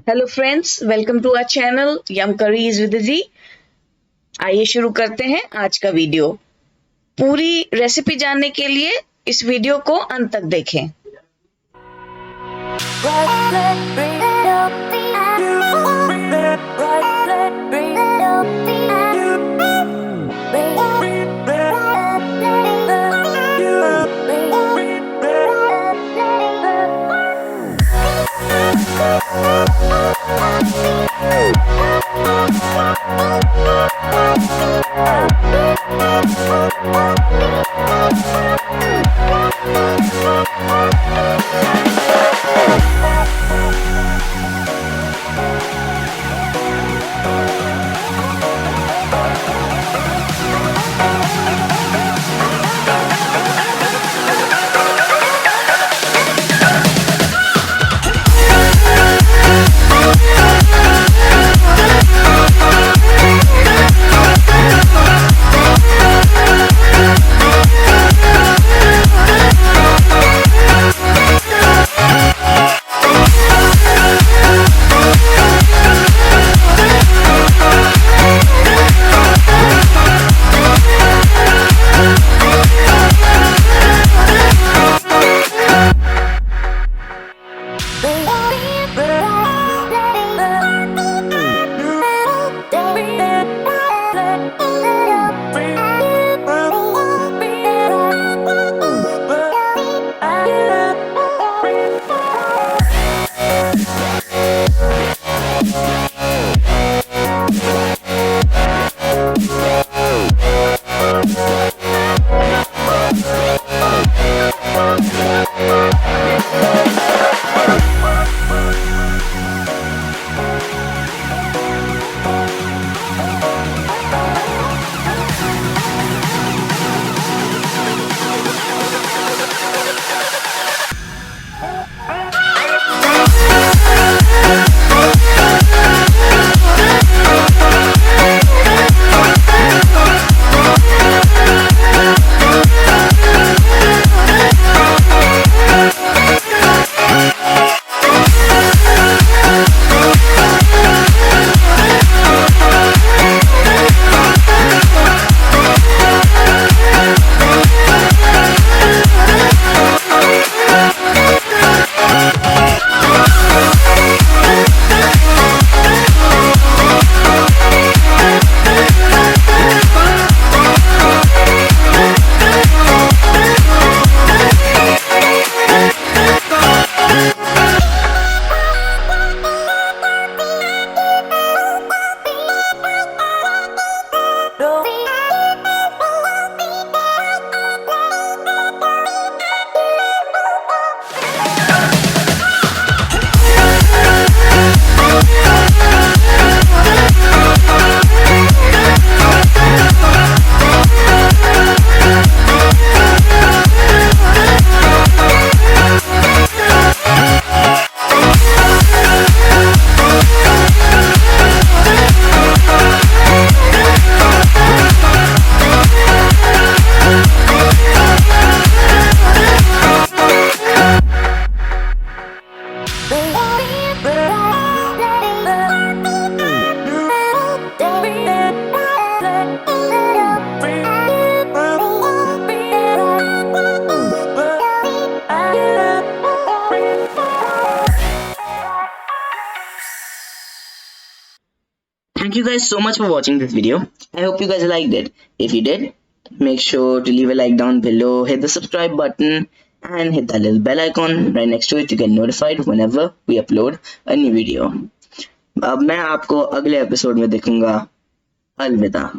Hello friends, welcome to our channel yum curries with जी। आइए शुरू करते हैं आज का वीडियो। पूरी रेसिपी जानने के लिए इस वीडियो को अंत तक देखें। Thank you guys so much for watching this video. I hope you guys liked it. If you did, make sure to leave a like down below, hit the subscribe button and hit that little bell icon right next to it to get notified whenever we upload a new video. अब मैं आपको अगले episode में देखूंगा। अलविदा।